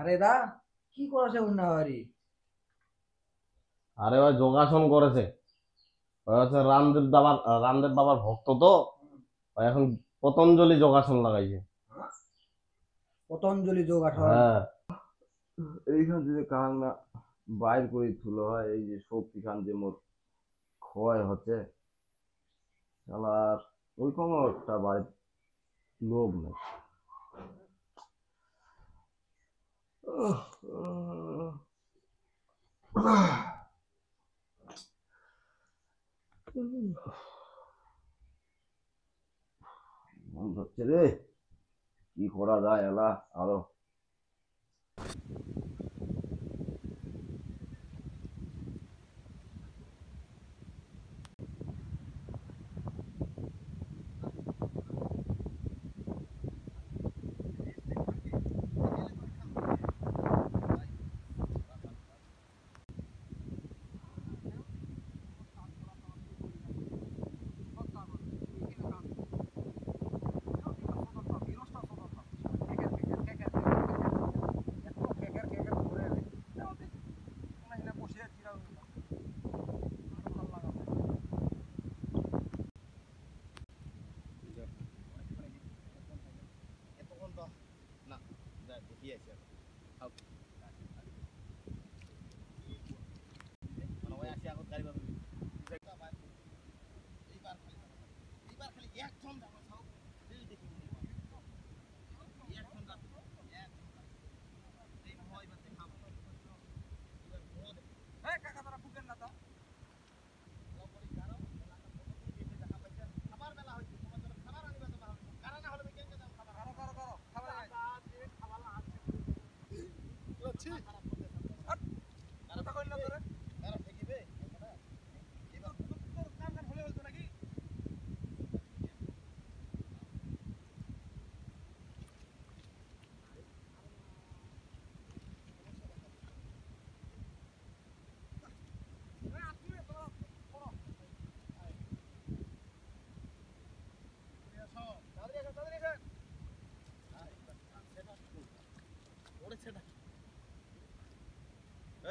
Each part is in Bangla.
আরে দা কি করেছে উন্নাবাড়ি? আরে ভাই যোগাসন করেছে। ওই হচ্ছে রামদেব বাবার ভক্ত তো। ওই এখন পতঞ্জলি যোগাসন লাগাইছে। পতঞ্জলি যোগাসন? হ্যাঁ, এইখান থেকে কান না বাইর করে তুলো হয়, এই যে শক্তি খান যে মোর ক্ষয় হচ্ছে শালার, ওই কোনো একটা বাইর লোভ নেই। উহ, উহ, মন ধরছে রে, কি করা যায় এলা আরো।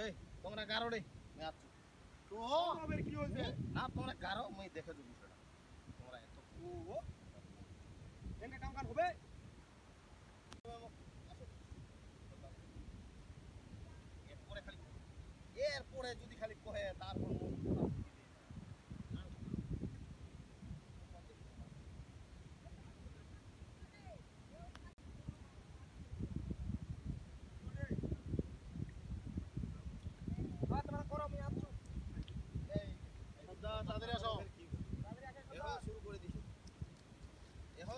এই তোমরা গারো রে আমি তো আমাদের কি হইছে না তোমরা গারো মই দেখে দেব বিষয়টা তোমরা এত ও এনে কাম কাম হবে এরপরে খালি এরপরে যদি খালি কহে তারপর তাড়াতাড়ি আসো এহ শুরু করে দিছি এহ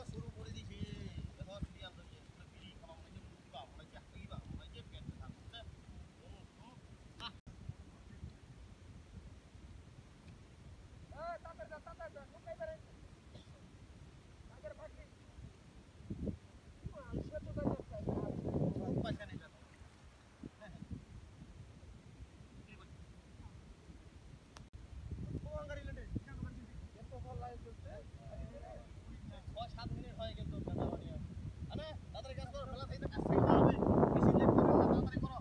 সিরিয়াল ধরিয়ে বিড়ি খাওয়া মনে যে মুক্তি পাওয়া মনে যে হাঁটিবা মনে যে পেট থাকছে পয়সা নেই ছয় সাত মিনিট হয়ে গেল আরে তাড়াতাড়ি কাজ করো খেলা থেকে কাজ থেকে হবে বেশি লেট করো না তাড়াতাড়ি করো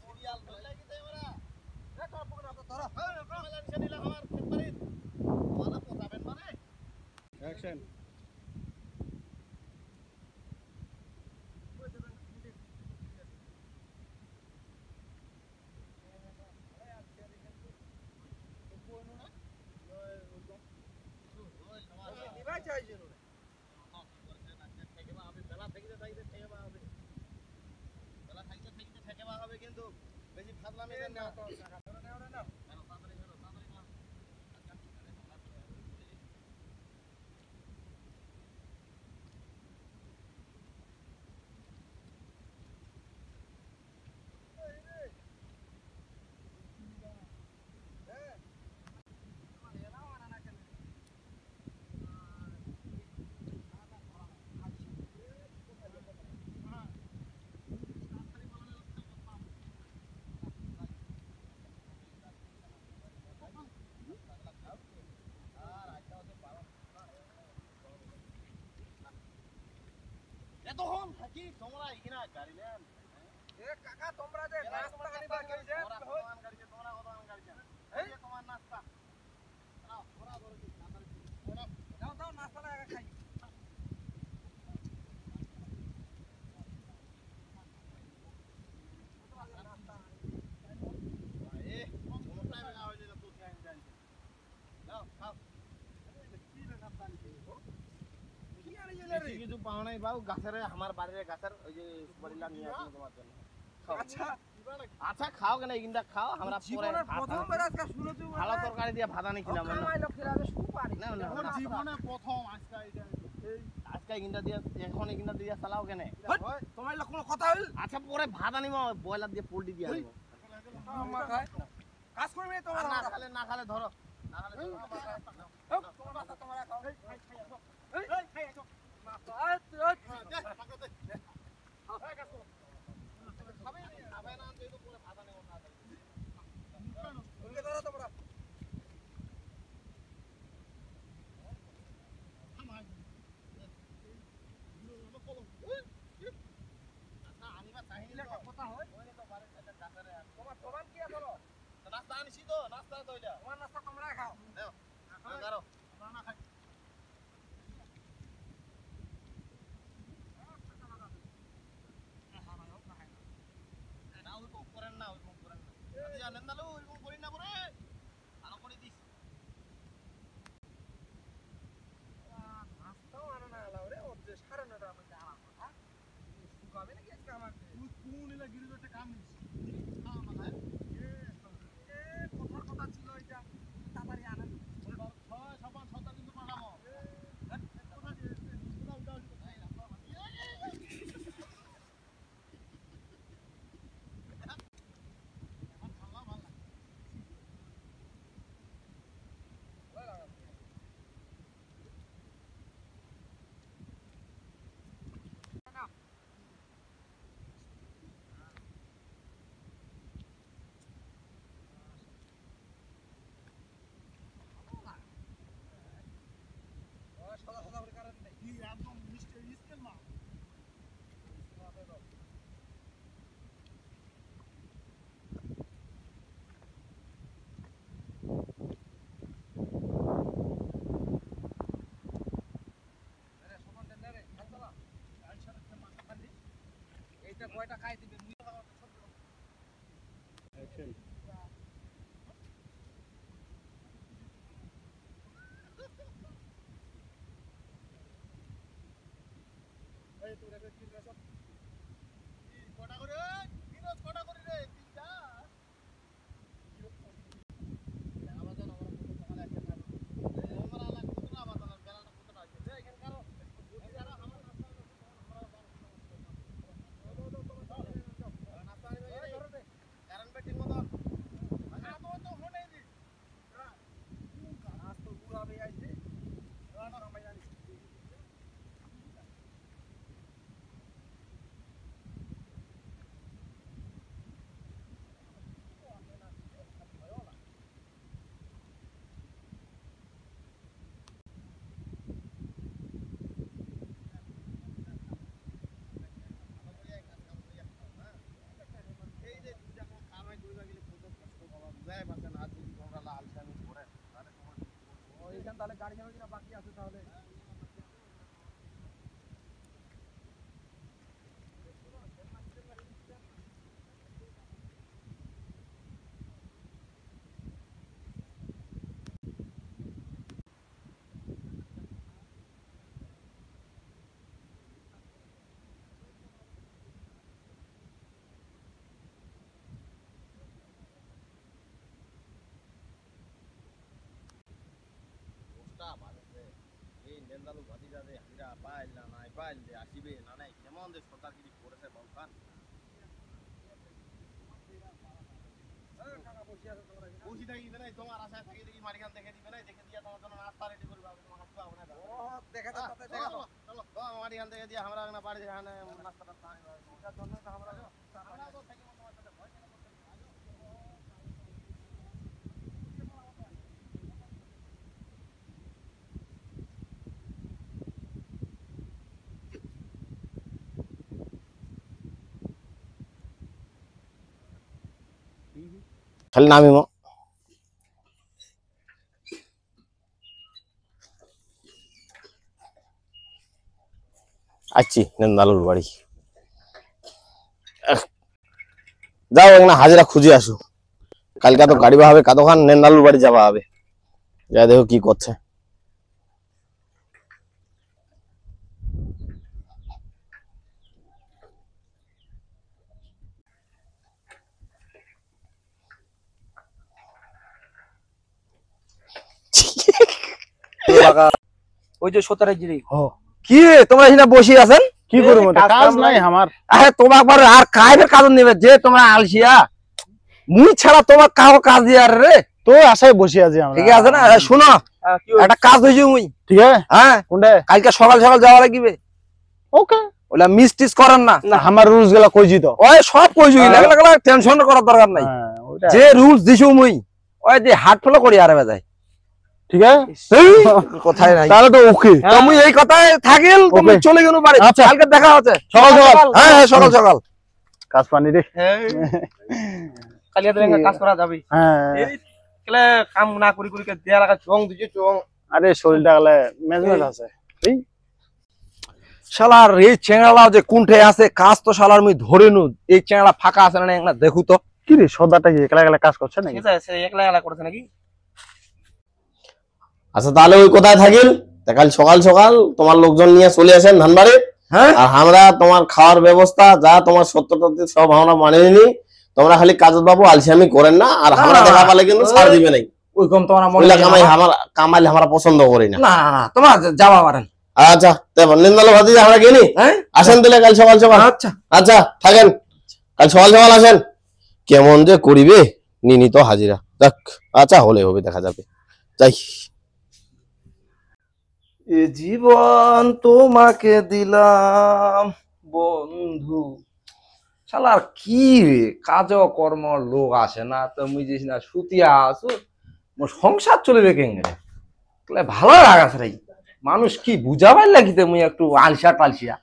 সিরিয়াল ধরে লাগি তাই ওরা কমেলা নিচে নিলা আমার ফেব্রুয়ারি ওরা পোষাবেন মানে অ্যাকশন কিন্তু বেশি ফাজলামি দেন না এতক্ষণ থাকি তোমরা এখানে গাড়ি নেন কাকা তোমরা যে নাস্তা আনিবা কইছে তোমরা কতক্ষণ গাড়িছে তোমরা কতক্ষণ গাড়িছে এই যে তোমার নাস্তা নাও ওরা ধরে কি তাড়াতাড়ি দাও দাও নাস্তাটা আগে খাই এ কোনটা বেগা হইলে তো তুই আইন জানি নাও খাও কি রে নাস্তা আনিছে কি আনি বেশি কিছু পাও নাই বাবু গাছের আমার বাড়ির গাছের ওই যে সুপারিলা নিয়ে আসি তোমার জন্য খাও। আচ্ছা আচ্ছা খাও কেন এইটা খাও আমরা পরে জীবনের প্রথমবার আজকে শুনেছি ভালো তরকারি দিয়ে ভাত আনি খিলাম কামাই লোক কিরাবে সুপারি না, না, এখন না। জীবনে প্রথম আজকে আজকে এইটা দিয়ে এখন এইটা দিয়ে চালাও কেন তোমার লোক কোনো কথা হইল আচ্ছা পরে ভাত আনিব ব্রয়লার দিয়ে পোল্ট্রি দিয়ে আনিব আমা খায় কাজ করবে তোমার না খালে না খালে ধরো না খালে ধরো। তোমার নাস্তা তোমরা খাও এই খাই আসো নাস্তা খাবে না তো পরে ভাত আনিব না ওকে ধরো তোমরা আচ্ছা আনিবা চাহিনি একটা কথা হয় ওইনে তো বাড়ি একটা গাছারে তোমার দোকান কি আছে বলো নাস্তা আনিছি তো নাস্তা তো এটা তোমার নাস্তা তোমরা খাও দাও গারো না খাই না ওইরকম করেন না ওইরকম করেন না আপনি জানেন না ওইরকম করি না পরে আরো করে দিস নাস্তাও আনো না এলাও রে ওর যে সাড়ে 9টার মধ্যে আরাম কথা শুকাবে নাকি আজকে আমার তুই কোন এলা গিরিজ একটা কাম নিস খাও না খায় কথার কথা ছিল এটা তাড়াতাড়ি আনেন ছয় সবার ছটা কিন্তু পাঠাবো সাদা সাদা করে কারেন্ট নেই কি একদম মিস্টার স্কেল মা আরে সমান দেন রে খাইতলা এইটা কয়টা খাই দিবে মুই অ্যাকশন এই তোর এবার কি সব কটা করে বিরোধ কটা করে রে তিনটা আমাদের আমরা কত সকালে একটা খাবো আমরা আলাদা কত না আমাদের বেলাটা কত আছে রে এখান কারো যারা আমার নাস্তা নাস্তা আনি ভাই কারেন্ট বেটিং মতন আচ্ছা তো হনে দি আজ তো উড়াবে আইছে সময় জানি এই যে দুইটা কাম হয় দুইটা গেলে কত কষ্ট বাবা বুঝাই পারছেন আর যদি তোমরা লাল শানি পড়ে তাহলে তোমার ওইখান তাহলে গাড়ি যাবে কিনা বাকি আছে তাহলে পোস্টা বাজে এই নেন্দালু ভাতিজা দে হাইরা পাইল না নাই পাইল দে আসিবে না নাই কেমন দে সরকারগিরি করেছে বাউখান কাকা বসে আছে তোমরা বসি থাকি নাই তোমার আশায় থাকি দেখি মারিখান দেখে দিবে নাই দেখে দিয়া তোমার জন্য নাস্তা রেডি করবে তোমার হাত পাও না ও দেখা যাচ্ছে তাতে দেখা চলো চলো তো মারিখান দেখে দিয়া আমরা না বাড়ি এখানে নাস্তাটা পাই যাওয়ার জন্য তো আমরা আমরা তো থাকি তোমার সাথে ভয় কেন করতে খালি নামিম। আচ্ছি নেন্দালুর বাড়ি। যাও না হাজিরা খুঁজে আসো, কালকে তো গাড়ি হবে কতক্ষণ, নেন্দালুর বাড়ি যাওয়া হবে, যা দেখো কি করছে। ওই যে 17 জিরি কি রে তোমরা এখানে বসে আছেন? কি করবো, কাজ নাই আমার। আরে তোমার আর কাজের কাজ নেবে যে তোমরা আলসিয়া, মুই ছাড়া তোমার কাউ কাজ দিয়ে আর রে। তো আশায় বসে আছি আমরা। ঠিক আছে না? শোনো একটা কাজ হয়েছে মুই, ঠিক আছে হ্যাঁ কোনটা? কালকে সকাল সকাল যাওয়া লাগবে। ওকে, ওলা মিস টিস করেন না। আমার রুলস গুলা কইছি তো। ওই সব কইছি, লাগলা টেনশন করার দরকার নাই। ওইটা যে রুলস দিছু মুই ওই যে হাট ফলো করি আর যায়, ঠিক আছে, এই কথাই নাই। তাহলে তো ওকে। তো মুই এই কথায় থাকিল, তুমি Okay. চলে গেল বাড়ি। আচ্ছা। কালকে দেখা হচ্ছে সকাল সকাল। হ্যাঁ হ্যাঁ সকাল সকাল। কাজ পানি রে। কালিয়া দিলে কাজ করা যাবে। হ্যাঁ, এই কেলে কাম না করি করি কে দেয়া লাগা চং দিছে চং। আরে শরীরটা গেলে মেজমেজ আছে। শালার এই চেংড়ালা যে কুণ্ঠে আছে, কাজ তো শালার মুই ধরে নু। এই চেংড়া ফাঁকা আছে না একটা দেখু তো। কি রে সদাটা কি একলা একলা কাজ করছে নাকি? ঠিক আছে, সে একলা একলা করছে নাকি? আচ্ছা তাহলে ওই কোথায় থাকিল, তা কাল সকাল সকাল তোমার লোকজন নিয়ে চলে আসেন ধানবাড়ি। হ্যাঁ আর আমরা তোমার খাওয়ার ব্যবস্থা যা তোমার সত্যতা সব আমরা মানে নি। তোমরা খালি কাজত বাবু আলসিয়ামি করেন না, আর আমরা না, দেখা পালে কিন্তু ছাড় দিবে নাই। ওই কম তোমার মনে ওইলা হয় কামাই না। আমার কামাইলে আমরা পছন্দ করি না। না না না তোমার যাওয়া পারেন। আচ্ছা তারপর নিন্দালো ভাতি আমরা গেলি, হ্যাঁ আসেন তাহলে কাল সকাল সকাল। আচ্ছা আচ্ছা থাকেন, কাল সকাল সকাল আসেন। কেমন যে করিবে নিনি তো হাজিরা, দেখ আচ্ছা হলে হবে, দেখা যাবে। যাই। এ জীবন তোমাকে দিলাম বন্ধু। শালার কি রে কাজ কর্ম লোক আসে না, তো মুই যে না সুতিয়া আছো, মোর সংসার চলবে কেঙ্গে ভালো লাগাছে রে। মানুষ কি বুঝাবার লাগিতে মুই একটু আলসিয়া টালসিয়া।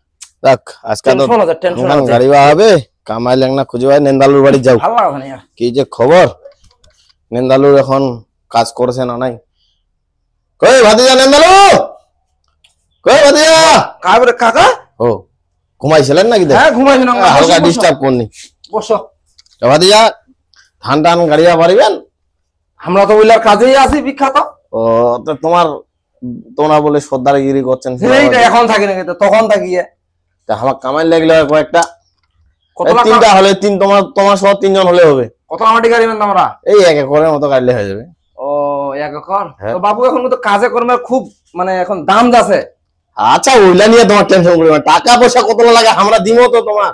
দেখ আজকাল তো টেনশন আছে টেনশন এখন আছে, গাড়ি বা হবে, কামাই লেংনা খুঁজে পাই, নেন্দালুর বাড়ি যাও। ভালো লাগাছে না ইয়ার। কি যে খবর, নেন্দালুর এখন কাজ করছে না নাই? কই ভাতিজা নেন্দালু, কই ভাতিজা? কাবরে কাকা ও ঘুমাইছিলেন নাকি? দেখ হ্যাঁ ঘুমাইছি না, হালকা ডিস্টার্ব করনি। বসো। ভাতিজা ধান টান গাড়িয়া পারিবেন? আমরা তো ওইলার কাজেই আছি বিখ্যাত। ও তো তোমরা বলে সর্দারগিরি করছেন, সেইটা এখন থাকি না কিন্তু তখন থাকি। তা আমার কামাই লাগলে কয়েকটা, কত এই লাখ তিনটা হলে তোমার সহ তিনজন হলে হবে। কত মাটি গাড়ি মেন আমরা? এই এক একরের মতো গাড়লে হয়ে যাবে। ও এক একর? হ্যাঁ। তো বাবু এখন তো কাজে কর্মে খুব মানে এখন দাম যাচ্ছে। আচ্ছা ওইটা নিয়ে তোমার টেনশন করিবে না, টাকা পয়সা কত লাগে আমরা দিব তো তোমার,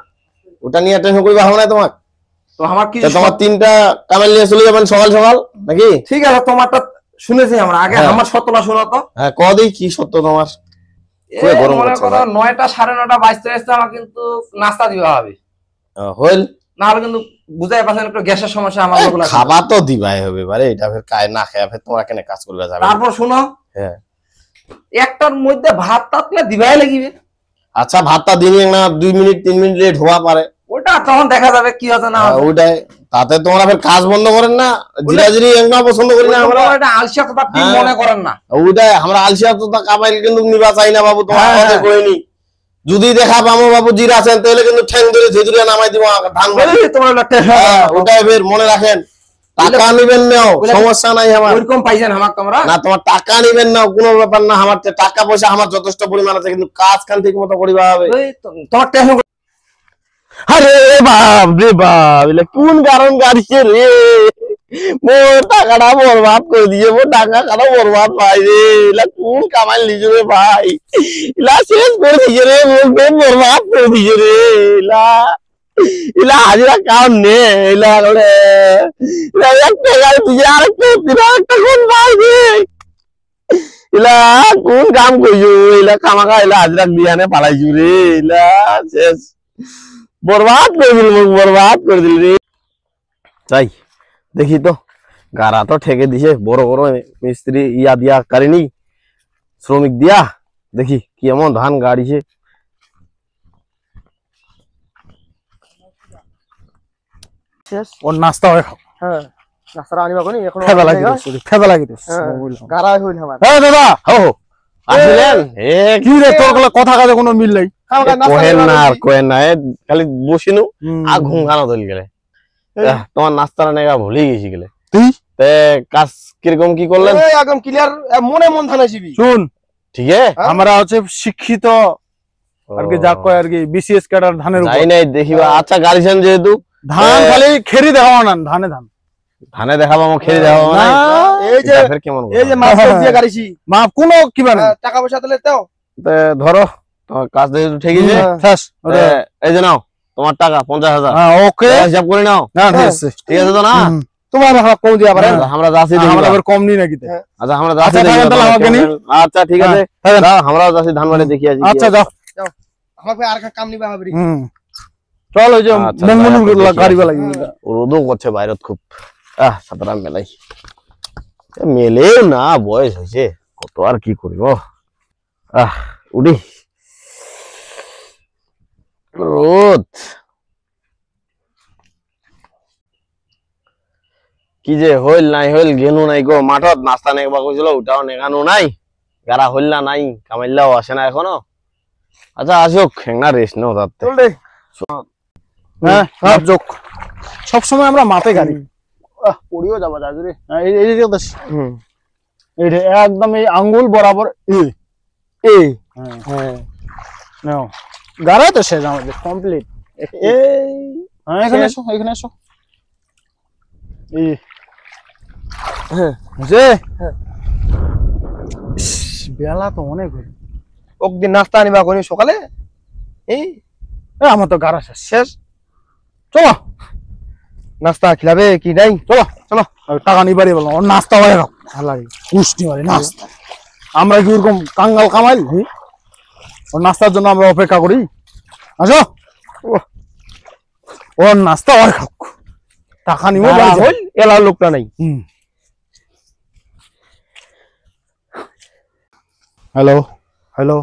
ওটা নিয়ে টেনশন করিবে আমরা তোমার। তো আমার কি তোমার তিনটা কামাই নিয়ে চলে যাবেন সকাল সকাল নাকি? ঠিক আছে, তোমারটা শুনেছি আমরা আগে, হ্যাঁ। আমার সত্যটা শোনো তো। হ্যাঁ কদি কি সত্য তোমার? খুবই এই গরম মনে করছে করো ভাই। 9টা 9:30 বাজতে আসতে আমার কিন্তু নাস্তা দিবা হবে, হইল না হলে কিন্তু বুঝাই পাচ্ছেন একটু গ্যাসের সমস্যা আমার লোক লাগে। খাবার তো দিবাই হবে বারে, এটা ফের কায় না খেয়ে ফের তোমরা কেন কাজ করবে যাবে? তারপর শুনো, হ্যাঁ একটার মধ্যে ভাত তাতলে দিবাই লাগিবে। আচ্ছা ভাতটা দিন না 2 মিনিট 3 মিনিট লেট হওয়া পারে, ওটা তখন দেখা যাবে কি হচ্ছে না হচ্ছে। ওইটাই, তাতে তোমরা ফের কাজ বন্ধ করেন না, জিরাজিরি একদম পছন্দ করি না আমরা। ওটা আলসিয়া কথা ঠিক হ্যাঁ। মনে করেন না। ওইটাই আমরা আলসিয়া তো তা কামাইল কিন্তু নিবা চাই না বাবু, তোমার হ্যাঁ, কথা হ্যাঁ। কইনি। যদি দেখা পাবো বাবু জিরা আছেন তাহলে কিন্তু ঠ্যাং ধরে ঝেঁঝুরে নামাই দিব ধান বাড়ি। ওই তোমার ওটা টেনশন হ্যাঁ, করো না। ওটাই ফের মনে রাখেন, টাকা নিবেন নাও সমস্যা নাই আমার, ওইরকম পাইছেন আমার তোমরা? না তোমার টাকা নিবেন না কোনো ব্যাপার না, আমার টাকা পয়সা আমার যথেষ্ট পরিমাণ আছে, কিন্তু কাজ খান ঠিক মতো করিবা হবে। ওই তোমার টেনশন আরে বাপ রে বাপ, এলা কোন কারণ গাড়িছে রে, মোর টাকাটা বরবাদ করে দিয়ে, মোর টাকা কাটা বরবাদ ভাই রে, এলা কোন কামাই লিজে রে ভাই, এলা শেষ করে দিছে রে, মোর পেট বরবাদ করে দিছে রে, এলা হাজিরা কাম নে, এলা করে একটা গাড়ি দিছে আরেকটা আরেকটা কোন ভাই রে, এলা কোন কাম কইছো, এলা খামাখা এলা হাজিরা দিয়ানে পালাইছো রে, এলা শেষ বরবাদ করে দিল, বরবাদ করে দিল রে। তাই দেখি তো গাড়া তো ঠেকে দিছে, বড় বড় মিস্ত্রি ইয়া দিয়া কারিনি শ্রমিক দিয়া, দেখি কি এমন ধান গাড়িছে। ওর নাস্তা হয়ে খাও। হ্যাঁ নাস্তাটা আনিবা কোনি এখন ফেদা লাগি রে ফেদা লাগি রে গারা হইল আমার এ দাদা হো আসলেন এ কি রে তোর গলা কথা কাজে কোনো মিল নাই কোহেন না আর কোহেন না খালি বসিনু আর ঘুম খানা ধরে গেলে তোমার নাস্তাটা নেগা ভুলে গেছি গেলে তুই তে কাজ কিরকম কি করলেন একদম ক্লিয়ার মনে মন থানাছিবি শুন ঠিক আছে আমরা হচ্ছে শিক্ষিত আর কি যা কয় আর কি বিসিএস ক্যাডার ধানের উপর যাই নাই দেখিবা আচ্ছা গাড়িছেন যেহেতু ধান খালি খেরি দেখাও না ধানে ধান ধানে দেখাবো আমার খেয়ে দেখাবো না এই যে ফের কেমন এই যে মাছ দিয়ে গাড়িছি মাপ কোনো কি মানে টাকা পয়সা দিলে তাও ধরো তোমার কাজ যেহেতু ঠিকই যে শেষ এই যে নাও তোমার টাকা 50,000 হ্যাঁ ওকে হিসাব করে নাও না ঠিক আছে ঠিক আছে তো না তোমার কম দিয়া পারে আমরা যাচ্ছি আমরা আবার কম নি নাকি আচ্ছা আমরা যাচ্ছি আচ্ছা, তাহলে আমাকে নি। আচ্ছা ঠিক আছে দাও আমরাও যাচ্ছি ধান বাড়ি দেখি আছি আচ্ছা যাও আমাকে আর কাম নিবা হবে চল ওই যে আচ্ছা, মঙ্গলু যাই হোক, গাড়ি দেখি বেলা রোদও করছে বাইরত খুব সাতটা মেলাই মেলেও না বয়স হয়েছে কত আর কি করিব উঠি রোদ কি যে হইল নাই হইল গেনু নাই গো মাঠত নাস্তা নেবা কইছিল ওটাও নেগানো নাই গারা হইল না নাই কামাইলাও আসে না এখনো আচ্ছা আসুক হেংনা রেস্ট নাও তাতে চল দে হ্যাঁ সব যোগ সব সময় আমরা মাপে গাড়ি পড়িও যাবা দাদুরে এই যে দেখ এই যে একদম এই আঙ্গুল বরাবর এ হ্যাঁ নাও গাড়ি তো শেষ আমাদের কমপ্লিট এই হ্যাঁ এখানে এসো এই যে বেলা তো অনেক হলো একদিন নাস্তা আনিবা কোনি সকালে এই আমার তো গাড়া শেষ শেষ চলো নাস্তা খিলাবে কি নাই চলো চলো টাকা নিবারই বললাম ওর নাস্তা হয়ে গেল ভালো লাগে পুষ্টি মারি নাস্তা আমরা কি ওরকম কাঙ্গাল কামাই ওর নাস্তার জন্য আমরা অপেক্ষা করি আসো ওর নাস্তা ওর খাও টাকা নিব হইল এলা লোকটা নাই হ্যালো হ্যালো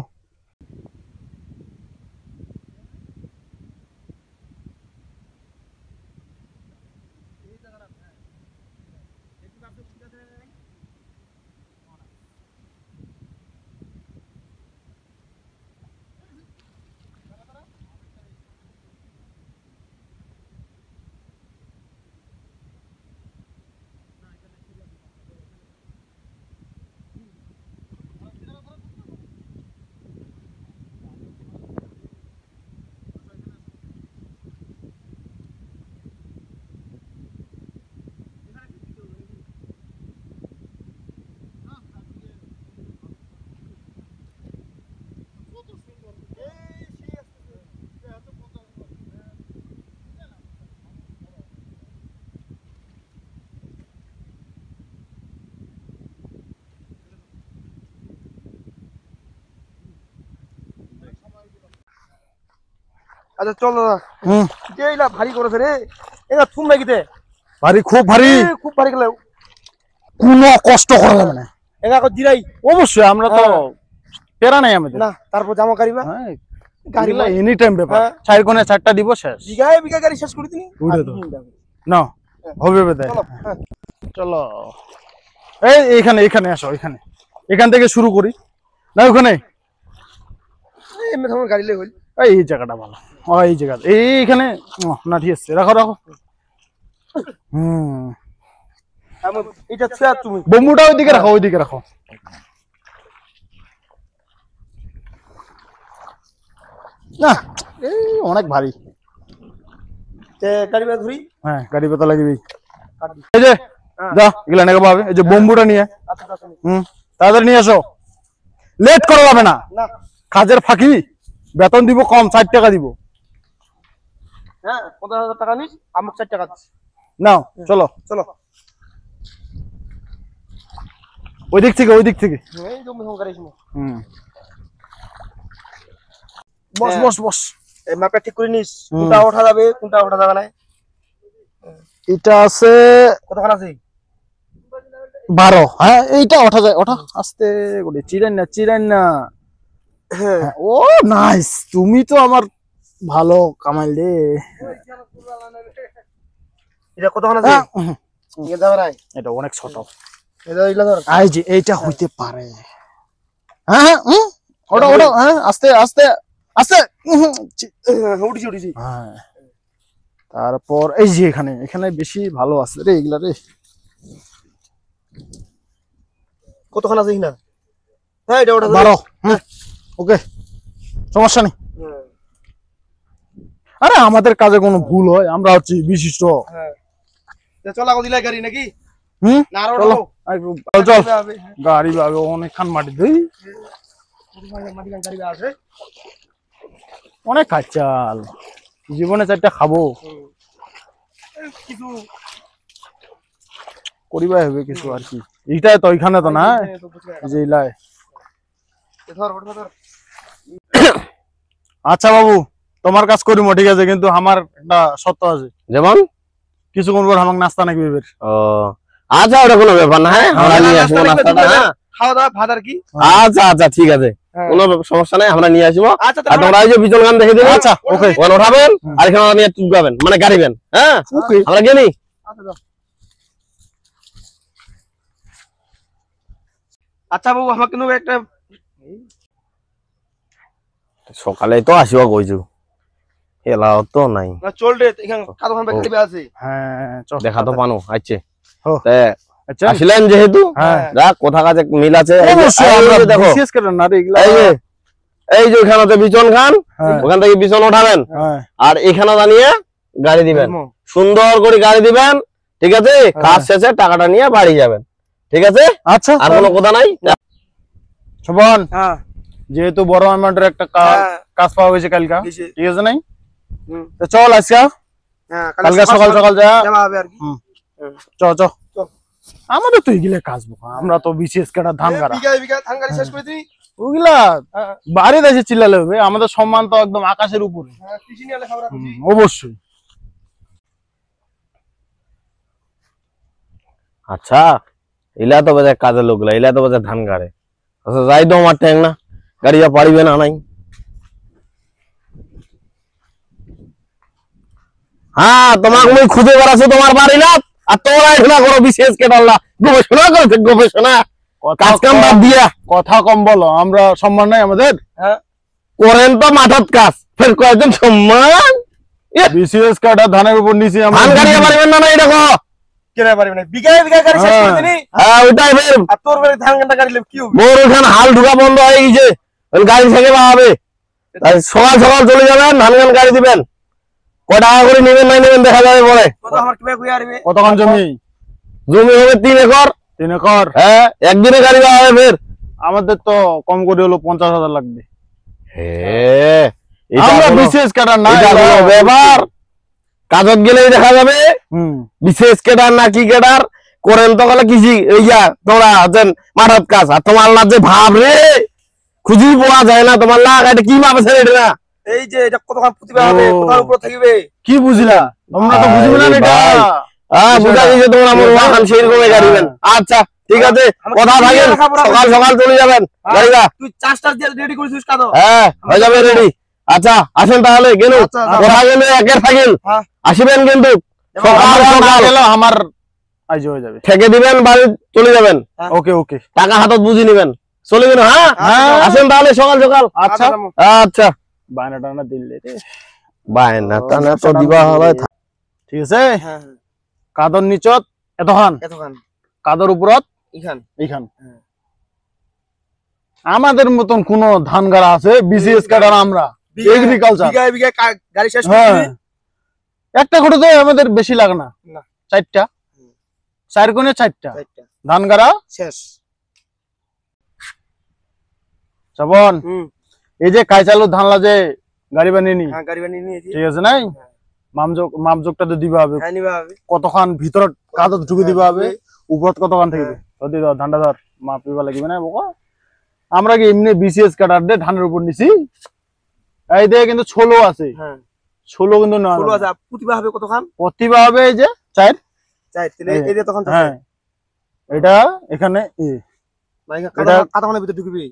আচ্ছা চল দাদা এইলা ভারী করেছে রে এলা থুম নাকিতে ভারী খুব ভারী খুব ভারী গেল কোনো কষ্ট করা যাবে না এলা কো জিরাই অবশ্যই আমরা তো পেরা নাই আমাদের না তারপর জামা কারিবা হ্যাঁ গাড়ি গাড়ি এনি টাইম ব্যাপার হ্যাঁ। 4 কোণে 4টা দিব শেষ বিঘায় বিঘা গাড়ি শেষ করে দিনি উড়ে দাও না হবে বেদে চলো হ্যাঁ। চলো এইখানে এখানে আসো এখান থেকে শুরু করি না ওখানে এমনি তোমার গাড়ি লই হইল এই জায়গাটা ভালো এই জায়গা এইখানে না ঠিক আছে রাখো আমি এটা ছুয়া তুমি বোম্বুটা ওইদিকে রাখো না এই অনেক ভারী তে গাড়ি বা ধরি হ্যাঁ গাড়ি পাতা লাগবে এই যে যা এগুলা নেগা পাবে এই যে বোম্বুটা নিয়ে আচ্ছা শুনি তাড়াতাড়ি নিয়ে আসো লেট করা যাবে না না কাজের ফাঁকি বেতন দিব কম 60 টাকা দিব হ্যাঁ 50,000 টাকা নিস আমাকে 4 টাকা দিস নাও চলো চলো ওই দিক থেকে এই জমি গাড়ি শুনো বস এই মাপে ঠিক করে নিস কোনটা ওঠা যাবে কোনটা ওঠা যাবে না এটা আছে কতক্ষণ আছে 12 হ্যাঁ এইটা ওঠা আস্তে করে চিরান না হ্যাঁ ও নাইস তুমি তো আমার ভালো কামাইল রে এটা কতক্ষণ আছে নিয়ে যাবে নাই এটা অনেক ছোট। এটা ইলা ধর এই যে এইটা হইতে পারে। হ্যাঁ হ্যাঁ ওটা ওটা হ্যাঁ আস্তে আস্তে আস্তে উঠেছি উঠেছি হ্যাঁ। তারপর এই যে এখানে এখানে বেশি ভালো আছে রে এগুলা রে। কতক্ষণ আছে কিনা হ্যাঁ এটা ওটা 12 ওকে সমস্যা নেই। আরে আমাদের কাজে কোনো ভুল হয় আমরা হচ্ছে বিশিষ্ট। হ্যাঁ চল আগো দিলাই গাড়ি নাকি না আর চলো ওঠো চল গাড়ি ভাবে অনেকখান মাটি দেই মাটি গাড়ি আছে অনেক কাঁচাল জীবনে চারটা খাবো কিছু করিবা হবে কিছু আর কি। এইটাই তো এখানে তো না এই যে ইলাই। ধর ওঠো ধর আচ্ছা বাবু তোমার কাজ করিম ঠিক আছে কিন্তু আমার একটা শর্ত আছে। যেমন কিছুক্ষণ পর আমাকে নাস্তা নাকি বের। ও আচ্ছা ওটা কোনো ব্যাপার না। হ্যাঁ আমরা নিয়ে আসবো নাস্তাটা। হ্যাঁ খাওয়া দাওয়া ভাত আর কি আচ্ছা আচ্ছা ঠিক আছে কোনো সমস্যা নাই আমরা নিয়ে আসবো। আচ্ছা আর তোমরা এই যে বিচল গান দেখে দেবেন। আচ্ছা ওকে ওখানে উঠাবেন আর এখানে নিয়ে চুপকাবেন মানে গাড়িবেন। হ্যাঁ ওকে আমরা গেলি আচ্ছা বাবু আমাকে কিন্তু একটা সকালে তো আসিবা কইছো এলাও তো নাই চল রে এখানে কতক্ষণ বাকি দিবে আছে হ্যাঁ চল দেখা তো পানো আচ্ছা ও। আচ্ছা আসলেন যেহেতু হ্যাঁ যাক কোথা কাছে মিল আছে। এই যে- অবশ্যই এই আমরা যে দেখো বিশেষ করে না রে এগুলা। এই যে ওখানে বিচন খান হ্যাঁ ওখান থেকে বিচন উঠাবেন হ্যাঁ আর এখানে দাঁড়িয়ে গাড়ি দিবেন সুন্দর করে গাড়ি দিবেন ঠিক আছে। কাজ শেষে টাকাটা নিয়ে বাড়ি যাবেন ঠিক আছে আচ্ছা আর কোনো কথা নাই। শোভন হ্যাঁ যেহেতু বড় অ্যামাউন্টের একটা হ্যাঁ। কাজ পাওয়া গেছে কালকা গেছে। ঠিক আছে নাই হুম। তো চল আজকে হ্যাঁ কালকে সকাল সকাল যা যাওয়া হবে আর কি চ চ আমাদের তো এগুলা কাজ বোকা আমরা তো বিশেষ কেটা ধান গাড়া বিঘা বিঘা ধান গাড়ি শেষ করে দিই ওগুলা হ্যাঁ বাড়ি দেশে চিল্লালে হবে আমাদের সম্মান তো একদম আকাশের উপরে। কৃষি নিয়ে খবর রাখছি অবশ্যই আচ্ছা ইলা তো বাজে কাজের লোকগুলা ইলা তো বাজে ধান গাড়ে আচ্ছা যাই তো আমার ট্যাং না গাড়ি যা পারিবে না নাই। হ্যাঁ তোমাকে মুই খুঁজে বেড়াচ্ছি তোমার বাড়ি না আর তোমরা এখানে করো বিশেষ কেটাল্লা গবেষণা করছে গবেষণা কাজ কাম বাদ দিয়া কথা কম বলো আমরা সম্মান নাই আমাদের। হ্যাঁ করেন তো মাঠত কাজ ফের কয়েকজন সম্মান বিশেষ কাটা ধানের উপর নিচে ধান আমরা গাড়িয়ে পারিবেন না নাই দেখো। কেনা পারবে না বিঘা বিঘা গাড়ি শেষ করে দিনি হ্যাঁ ওইটাই ফের আর তোর বাড়ি ধান গাড়ি গাড়ি কি হবে মোর ওখানে হাল ঢুকা বন্ধ হয়ে গেছে গাড়ি থেকে পাবে তাই সকাল সকাল চলে যাবেন ধান গান গাড়ি দিবেন ক টাকা করে নেবেন নাই নেবেন দেখা যাবে পরে। কত আমার কিভাবে ঘুরে আসবে কতক্ষণ জমি জমি হবে 3 একর 3 একর। হ্যাঁ একদিনে গাড়ি দেওয়া হবে ফের। আমাদের তো কম করে হলো 50,000 লাগবে। হ্যাঁ আমরা বিশেষ কাটা না ব্যাপার কাজত গেলেই দেখা যাবে বিশেষ কেডার না কি কেডার করেন তো গেলে কিছু ইয়া তোমরা আছেন মাঠত কাজ আর তোমার না যে ভাব রে খুঁজি পাওয়া যায় না তোমার না এটা কি ভাব আছে এটা না এই যে এটা কতক্ষণ প্রতিভা হবে ও। কোথার উপর থাকবে কি বুঝলা তোমরা তো বুঝবে না আরে এটা। ভাই। হ্যাঁ বুঝা গেছে তোমরা আমার ওখান সেই রকমই গাড়িবেন। আচ্ছা ঠিক আছে কথা থাকেন সকাল সকাল চলে যাবেন গাড়িটা। তুই চাষটা দিয়ে রেডি করেছিস কাদো হ্যাঁ হয়ে যাবে রেডি। আচ্ছা আসেন তাহলে গেল আচ্ছা, আচ্ছা। কথা গেলে একের থাকেন হ্যাঁ। আসিবেন কিন্তু সকাল সকাল সকাল সকাল গেল আমার আজ হয়ে যাবে। ঠেকে দিবেন বাড়ি চলে যাবেন ওকে ওকে টাকা হাতত বুঝি নিবেন চলে গেল। হ্যাঁ হ্যাঁ। আসেন তাহলে সকাল সকাল। আচ্ছা আচ্ছা বায়না টানা দিলে রে বায়না টানা তো দিবা হবে ঠিক আছে। হ্যাঁ কাদর নিচত এতখান এতক্ষণ কাদর উপরত এখান এইখান আমাদের মতন কোন ধান গাড়া আছে বিশেষ কাটার আমরা এগ্রিকালচার। বিঘা বিঘা গাড়ি শেষ করে হ্যাঁ দিবি। একটা করে তো আমাদের বেশি লাগে না না। 4টা 4 কোণে 4টা চারটা। ধান গাড়া শেষ শ্রবণ হুম এই যে কাইচালু ধানলা যে গাড়ি বানিয়ে নি হ্যাঁ গাড়ি বানিয়ে নিয়েছি ঠিক আছে নাই মাপজোকটা তো দিবা হবে হ্যাঁ নিবা হবে কতখান ভিতর কাদর ঢুকে দিবা হবে উপরত কতখান থাকবে যদি ধর ধানটা ধর মাপ দিবা লাগবে না বোকা। আমরা কি এমনি বিসিএস কাটার দে ধানের উপর নিছি এই দিয়ে কিন্তু 16 আছে হ্যাঁ 16 কিন্তু না 16 আছে প্রতিভা হবে কতক্ষণ প্রতিভা হবে এই যে 4 চাই তাহলে এই যে তখন হ্যাঁ এটা এখানে মানে এটা- কতক্ষণের ভিতরে ঢুকবি